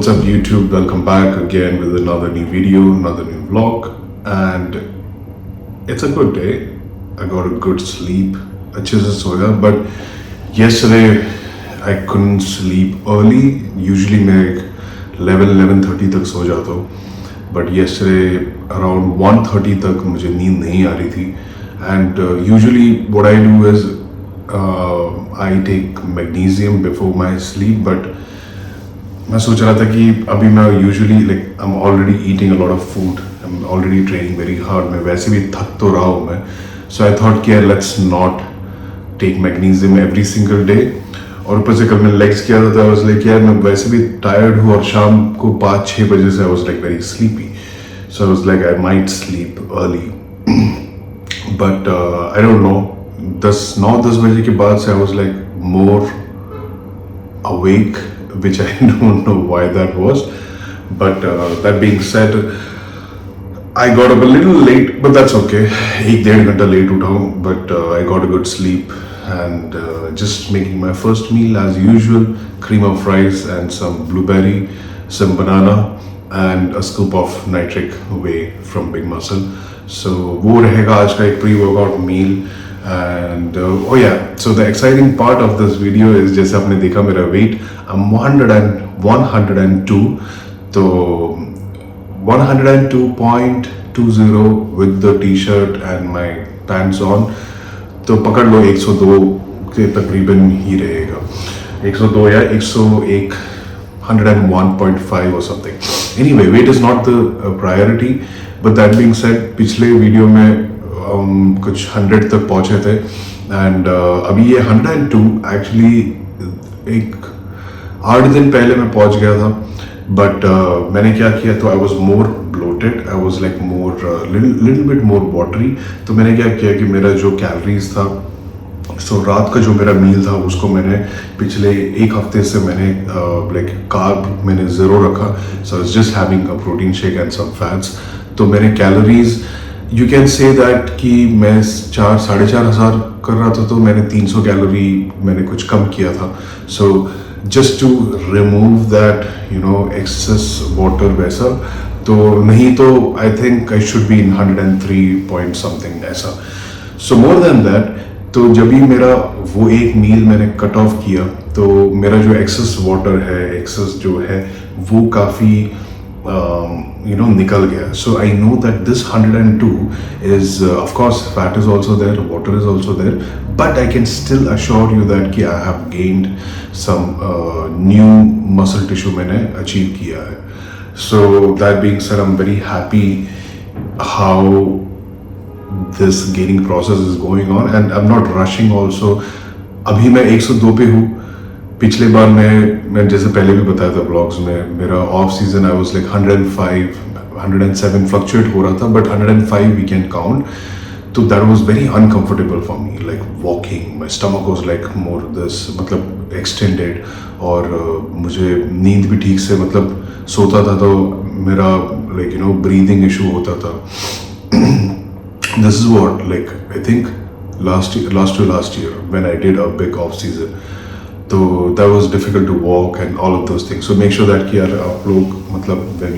What's up YouTube? Welcome back again with another new video, another new vlog, and it's a good day. I got a good sleep, अच्छे से सोया, but yesterday I couldn't sleep early. Usually मैं 11:30 तक सो जाता हूँ, but yesterday around 1:30 तक मुझे नींद नहीं आ रही थी, and usually what I do is I take magnesium before my sleep, but मैं सोच रहा था कि अभी मैं usually like I am already eating a lot of food, I am already training very hard, मैं वैसे भी थक तो रहा हूँ मैं, सो आई थॉट कि let's not take magnesium every single day. और ऊपर से कल मैंने लेग्स किया था, आई वाज लाइक यार मैं वैसे भी टायर्ड हूँ और शाम को 5-6 बजे से I was like very sleepy, so I was like I might sleep early, but I don't know 9-10 बजे के बाद से I was like more awake, which I don't know why that was, but that being said, I got up a little late, but that's okay. 1-1.5 घंटा late उठा हूँ, but I got a good sleep and just making my first meal as usual, cream of rice and some blueberry, some banana and a scoop of nitric whey from Big Muscle. So वो रहेगा आज का एक pre-workout meal. And oh yeah, so the exciting part of this video is जैसे आपने देखा मेरा weight, I'm 102, तो 102.20 with the t-shirt and my pants on, तो पकड़ लो 102 के तकरीबन ही रहेगा, 102 या 101, 101.5 or something. Anyway, weight is not the priority, but that being said, पिछले वीडियो में कुछ 100 तक पहुंचे थे, एंड अभी ये 102 एक्चुअली एक 8 दिन पहले मैं पहुंच गया था, बट मैंने क्या किया, तो I was more bloated, I was like more little bit more watery. तो मैंने क्या किया कि मेरा जो कैलोरीज था, सो रात का जो मेरा मील था उसको मैंने पिछले एक हफ्ते से मैंने लाइक कार्ब मैंने ज़ीरो रखा, so I was just having a protein shake and some fats. तो मैंने calories you can say that कि मैं 4,500 कर रहा था, तो मैंने 300 कैलोरी मैंने कुछ कम किया था, so just to remove that you know excess water वैसा, तो नहीं तो I think I should be in 103 point something ऐसा। सो मोर देन दैट, तो जब भी मेरा वो एक मील मैंने कट ऑफ किया, तो मेरा जो एक्सेस वाटर है, एक्सेस जो है वो काफ़ी निकल गया। So I know that this 102 is of course fat is also there, water is also there, but I can still assure you that कि I have gained some new muscle tissue मैंने achieve किया है। So that being said, I'm very happy how this gaining process is going on and I'm not rushing also। अभी मैं 102 पे हूँ। पिछले बार मैं जैसे पहले भी बताया था ब्लॉग्स में, मेरा off season I was like 105 107 fluctuate हो रहा था, बट 105 वी कैन काउंट, तो that was very uncomfortable for me, like walking, my stomach was like more this मतलब एक्सटेंडेड, और मुझे नींद भी ठीक से मतलब सोता था तो मेरा like you know breathing issue होता था। This is what like I think last year when I did a big off season, तो that was difficult to walk and all of those things. So make sure that कि यार आप लोग मतलब when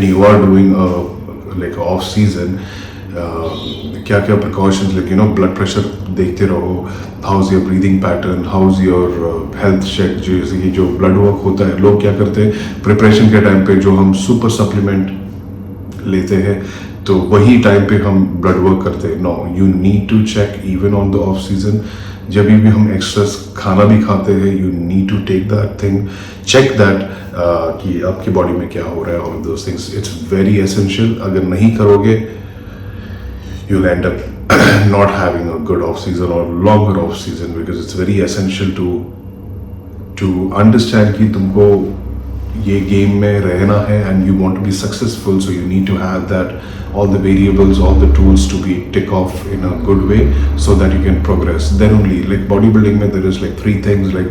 you are doing a like off season, क्या क्या precautions, like you know blood pressure देखते रहो, how's your breathing pattern, how's your health check, जैसे कि जो blood work होता है, लोग क्या करते हैं प्रिपरेशन के टाइम पे जो हम सुपर सप्लीमेंट लेते हैं, तो वही टाइम पे हम ब्लड वर्क करते हैं। No, you need to check even on the off season, जब भी हम एक्स्ट्रा खाना भी खाते हैं, you need to take that thing, check that कि आपकी बॉडी में क्या हो रहा है, all those things, it's very essential. अगर नहीं करोगे you will end up not having a good off season और longer off season, because it's very essential to understand कि तुमको ये गेम में रहना है and you want to be successful, so you need to have that all the variables, all the tools to be tick off in a good way so that you can progress. Then only, like bodybuilding में there is like 3 things like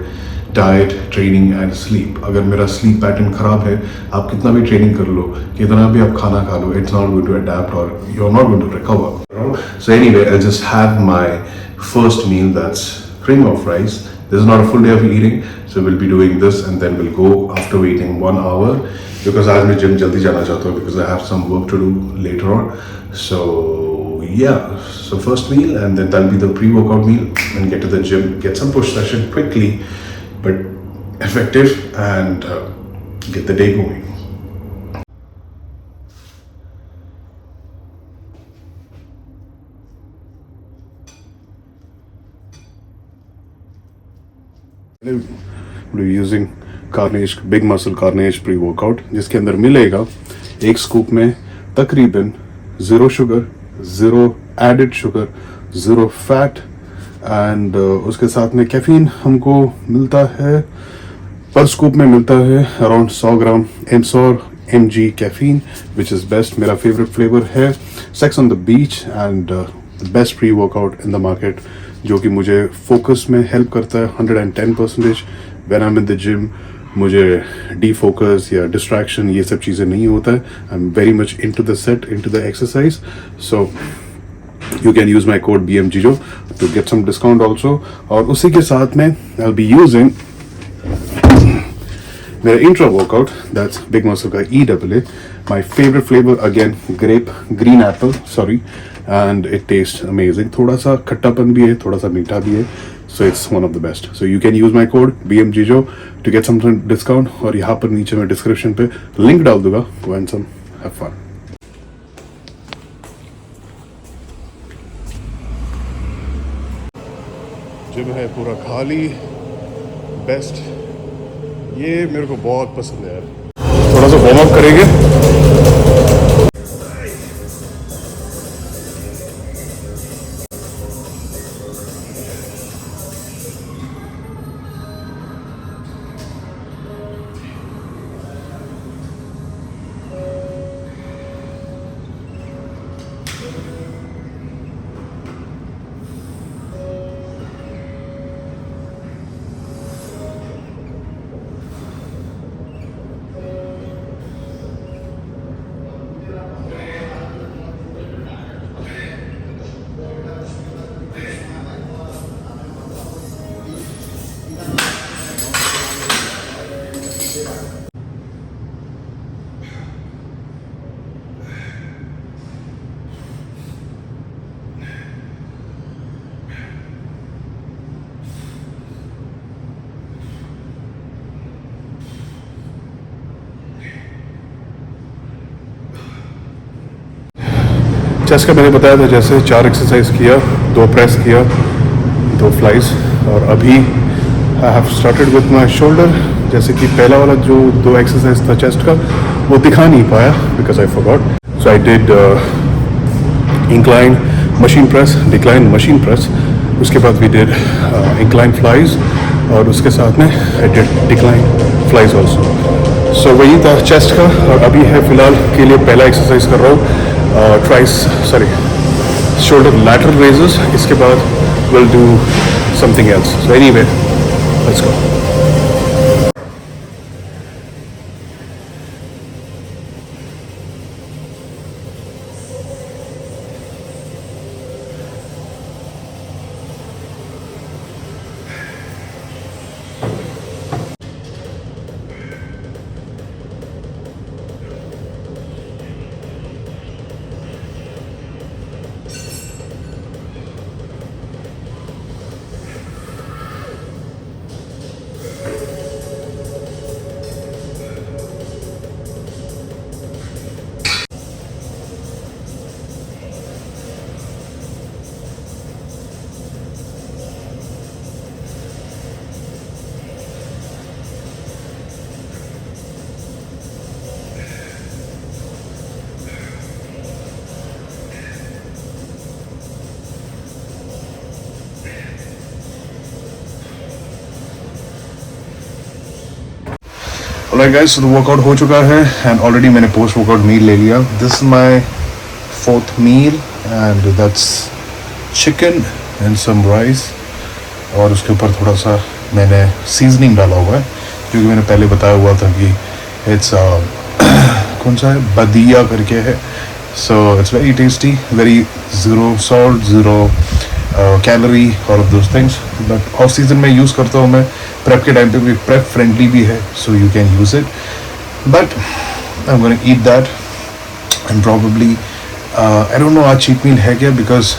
diet, training and sleep. अगर मेरा sleep pattern खराब है, आप कितना भी training कर लो, कितना भी आप खाना खा लो, it's not going to adapt or you're not going to recover. So anyway, I'll just have my first meal, that's cream of rice. This is not a full day of eating, So we'll be doing this and then we'll go after waiting 1 hour because आज मैं gym जल्दी जाना चाहता हूँ because I have some work to do later on. So yeah, so first meal and then that'll be the pre-workout meal and get to the gym, get some push session quickly but effective and get the day going. We're using Carnage Big Muscle Carnage pre-workout जिसके अंदर मिलेगा एक scoop में तकरीबन 0 sugar, 0 added sugar, 0 fat and उसके साथ में caffeine हमको मिलता है पर स्कूप में मिलता है around 100 gram mg caffeine which is best. मेरा फेवरेट फ्लेवर है sex on the beach and the best pre workout in the market जो कि मुझे फोकस में हेल्प करता है 110%. When I am in the gym मुझे डी फोकस या डिस्ट्रैक्शन ये सब चीज़ें नहीं होता है. I am very much into the set, into the exercise. So you can use my code BMGJO to get some discount also. और उसी के साथ में I'll be using मेरा intra workout that's big muscle का EAA. My favorite flavor again grape green apple sorry and it tastes amazing. थोड़ा सा खट्टापन भी है, थोड़ा सा मीठा भी है. So it's one of the best. So you can use my code BMGJO to get some discount. और यहाँ पर नीचे मैं डिस्क्रिप्शन पे लिंक डाल दूंगा. Go and some have fun. Gym है पूरा खाली. बेस्ट ये मेरे को बहुत पसंद है यार. थोड़ा सा वार्म अप करेंगे. चेस्ट का मैंने बताया था जैसे 4 एक्सरसाइज किया, 2 प्रेस किया, 2 फ्लाइज और अभी I have started with my shoulder. जैसे कि पहला वाला जो 2 एक्सरसाइज था चेस्ट का वो दिखा नहीं पाया because I forgot. So I did incline machine press, decline machine press. उसके बाद वी डिड इंक्लाइन फ्लाइज और उसके साथ में I did decline flies also. So वही था चेस्ट का. और अभी है फिलहाल के लिए पहला एक्सरसाइज कर रहा हूँ shoulder lateral raises. इसके बाद we'll do something else. So anyway, let's go. Alright guys, so the workout हो चुका है and already मैंने post workout meal ले लिया. This is my 4th meal and that's chicken and some rice और उसके ऊपर थोड़ा सा मैंने seasoning डाला हुआ है क्योंकि मैंने पहले बताया हुआ था कि it's कौन सा है बदिया करके है. So it's very tasty, very zero salt, zero calorie और off those things. But off season में यूज़ करता हूँ मैं. प्रेप के टाइम पे भी प्रेप फ्रेंडली भी है, so you can use it. But I am gonna eat that and probably I don't know आज चीट मील है क्या, बिकॉज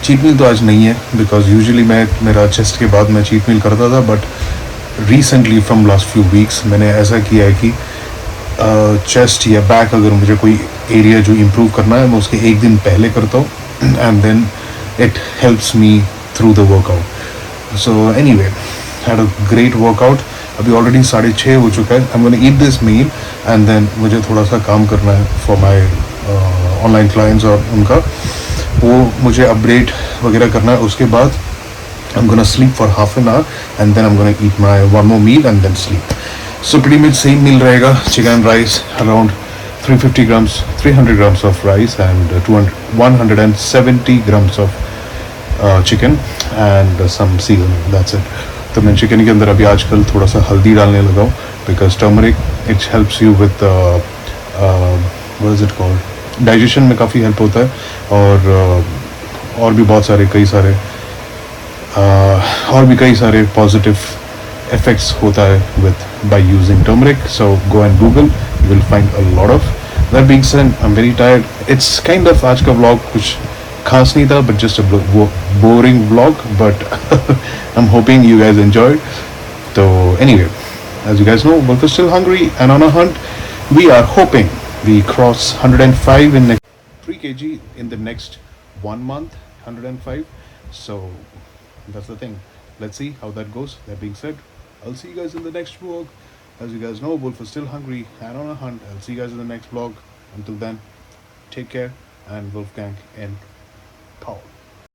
चीट मील तो आज नहीं है. बिकॉज यूजुअली मैं मेरा चेस्ट के बाद मैं चीट मील करता था, but recently from last few weeks मैंने ऐसा किया है कि चेस्ट या बैक अगर मुझे कोई एरिया जो इम्प्रूव करना है मैं उसके एक दिन पहले करता हूँ and then it helps me through the workout. So anyway, had a great workout. अभी ऑलरेडी 6:30 हो चुका है. I am gonna eat this meal and then मुझे थोड़ा सा काम करना है फॉर माई ऑनलाइन क्लाइंट्स और उनका वो मुझे अपडेट वगैरह करना है. उसके बाद I'm gonna sleep for half an hour and then I'm gonna eat my one more meal and then sleep. So pretty much same meal रहेगा. Chicken and rice around 350 grams, 300 grams of rice and 170 grams of chicken and some seasoning. That's it. तो मैं chicken के अंदर अभी आजकल थोड़ा सा हल्दी डालने लगा हूँ because turmeric it helps you with what is it called digestion में काफ़ी help होता है और भी बहुत सारे और भी कई सारे पॉजिटिव इफेक्ट्स होता है with by using turmeric. So go and Google, you will find a lot of. That being said, I am very tired. It's kind of आज का व्लॉग कुछ खास नहीं था, but just a boring vlog, but I am hoping you guys enjoyed. तो anyway, as you guys know, Wolf is still hungry and on a hunt. We are hoping we cross 105 in 3 kg in the next 1 month. 105. So that's the thing. Let's see how that goes. That being said, I'll see you guys in the next vlog. As you guys know, Wolf is still hungry and on a hunt. I'll see you guys in the next vlog. Until then, take care and Wolfgang and power.